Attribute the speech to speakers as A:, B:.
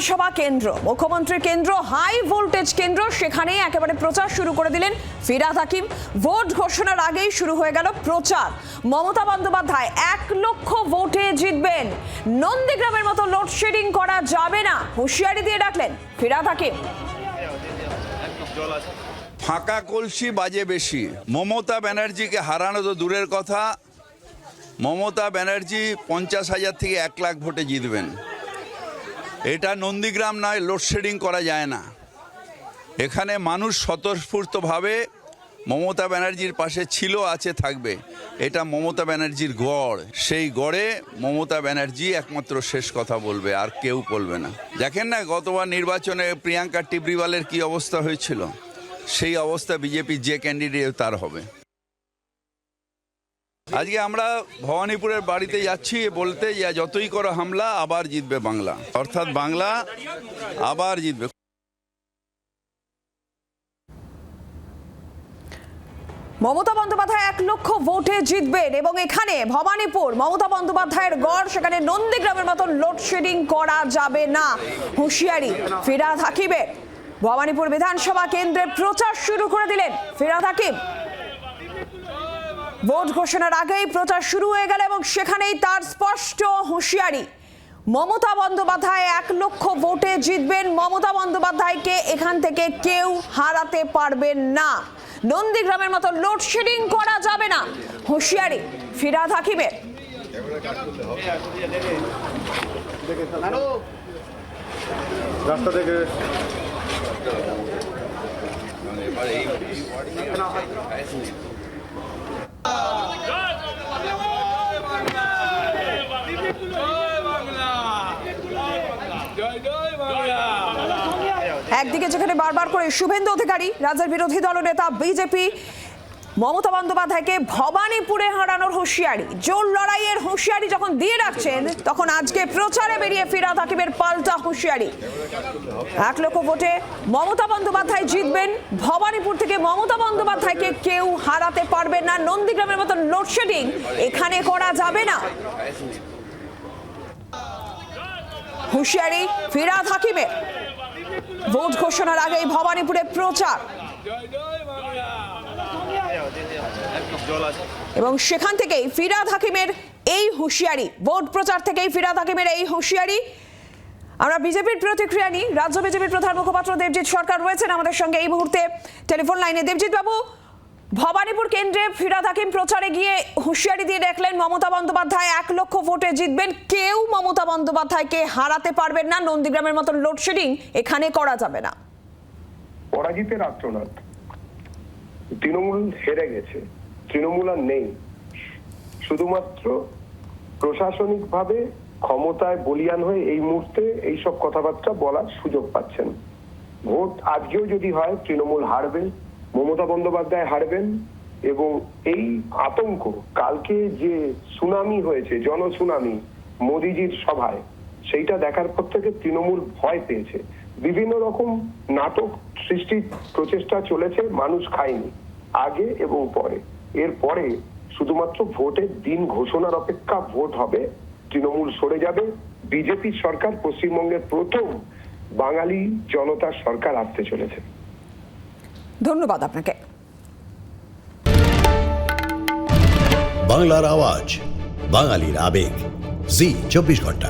A: বিধানসভা কেন্দ্র, মুখ্যমন্ত্রীর কেন্দ্র, হাই ভোল্টেজ কেন্দ্র, সেখানেই একেবারে প্রচার শুরু করে দিলেন ফিরহাদ হাকিম। ভোট ঘোষণার আগেই শুরু হয়ে গেল প্রচার। মমতা বন্দ্যোপাধ্যায় 1 লক্ষ ভোটে জিতবেন, নন্দীগ্রামের মতো লোডশেডিং করা যাবে না, হুঁশিয়ারি দিয়ে ডাকলেন ফিরহাদ হাকিম।
B: ফাঁকা কলসি বাজে বেশি। মমতা ব্যানার্জিকে হারানো তো দূরের কথা, মমতা ব্যানার্জি 50,000 থেকে 1 লাখ ভোটে জিতবেন। এটা নন্দীগ্রাম নয়, লোডশেডিং করা যায় না। এখানে মানুষ স্বতঃস্ফূর্তভাবে মমতা ব্যানার্জির পাশে ছিল, আছে, থাকবে। এটা মমতা ব্যানার্জির গড়, সেই গড়ে মমতা ব্যানার্জি একমাত্র শেষ কথা বলবে, আর কেউ বলবে না। দেখেন না গতবার নির্বাচনে প্রিয়াঙ্কা টিবরিওয়ালের কি অবস্থা হয়েছিল, সেই অবস্থা বিজেপির যে ক্যান্ডিডেট তার হবে। আজকে আমরা ভবানীপুরের বাড়িতে যাচ্ছি বলতে, যতই করো হামলা আবার জিতবে বাংলা, অর্থাৎ বাংলা আবার জিতবে।
A: মমতা বন্দ্যোপাধ্যায় 1 লক্ষ ভোটে জিতবেন এবং এখানে ভবানীপুর মমতা বন্দ্যোপাধ্যায়ের গড়, সেখানে নন্দীগ্রামের মতো লোডশেডিং করা যাবে না, হুঁশিয়ারি ফিরহাদ হাকিমের। ভবানীপুর বিধানসভা কেন্দ্রে প্রচার শুরু করে দিলেন ফিরহাদ হাকিম। ভোট ঘোষণার আগেই প্রচার শুরু হয়ে গেল এবং সেখানেই তার স্পষ্ট হুঁশিয়ারি, মমতা বন্দ্যোপাধ্যায় 1 লক্ষ ভোটে জিতবেন, মমতা বন্দ্যোপাধ্যায়কে এখান থেকে কেউ হারাতে পারবেন না, নন্দীগ্রামের মতো লোডশেডিং করা যাবে না, হুঁশিয়ারি ফিরহাদ হাকিমের।
C: রাস্তা থেকে
A: একদিকে যেখানে বারবার করে শুভেন্দু অধিকারী, রাজ্যের বিরোধী দলনেতা বিজেপি, মমতা বন্দ্যোপাধ্যায়কে ভবানীপুরে হারানোর হুঁশিয়ারি, জোর লড়াইয়ের হুঁশিয়ারি যখন দিয়ে রাখছেন, তখন আজকে প্রচারে বেরিয়ে ফিরহাদ হাকিমের পাল্টা হুঁশিয়ারি। 1 লক্ষ ভোটে মমতা বন্দ্যোপাধ্যায় জিতবেন, ভবানীপুর থেকে মমতা বন্দ্যোপাধ্যায়কে কেউ হারাতে পারবেন না, নন্দীগ্রামের মতো লোডশেডিং এখানে করা যাবে না, হুঁশিয়ারি ফিরহাদ হাকিমের। ভোট ঘোষণার আগেই ভবানীপুরে প্রচার এবং সেখান থেকেই ফিরহাদ হাকিমের এই হুঁশিয়ারি, ভোট প্রচার থেকেই ফিরহাদ হাকিমের এই হুঁশিয়ারি। আমরা বিজেপির প্রতিক্রিয়া নিই। রাজ্য বিজেপির প্রধান মুখপাত্র দেবজিৎ সরকার রয়েছেন আমাদের সঙ্গে এই মুহূর্তে টেলিফোন লাইনে। দেবজিৎ বাবু, ভবানীপুর কেন্দ্রে ফিরহাদ হাকিম প্রচারে গিয়ে হুঁশিয়ারি দিয়ে দেখলেন মমতা বন্দ্যোপাধ্যায় 1 লক্ষ ভোটে জিতবেন, কেউ মমতা বন্দ্যোপাধ্যায়কে হারাতে পারবেন না, নন্দীগ্রামের মতো লোডশেডিং এখানে করা যাবে না।
C: পরাজিতের আত্মনাদ, তৃণমূল হেরে গেছে, তৃণমূল আর নেই, শুধুমাত্র প্রশাসনিকভাবে ক্ষমতায় বলিয়ান হয়ে এই মুহূর্তে এইসব কথাবার্তা বলার সুযোগ পাচ্ছেন। ভোট আজকেও যদি হয় তৃণমূল হারবে, মমতা বন্দ্যোপাধ্যায় হারবেন, এবং এই আতঙ্ক, কালকে যে সুনামি হয়েছে, জনসুনামি মোদিজির সভায়, সেইটা দেখার পর থেকে তৃণমূল ভয় পেয়েছে। বিভিন্ন রকম নাটক সৃষ্টির প্রচেষ্টা চলেছে, মানুষ খায়নি আগে এবং পরে। এরপরে শুধুমাত্র ভোটের দিন ঘোষণার অপেক্ষা, ভোট হবে, তৃণমূল সরে যাবে, বিজেপির সরকার পশ্চিমবঙ্গের প্রথম বাঙালি জনতার সরকার আসতে চলেছে।
A: ধন্যবাদ আপনাকে।
D: বাংলার আওয়াজ, বাঙালির আবেগ, জি 24 ঘন্টা।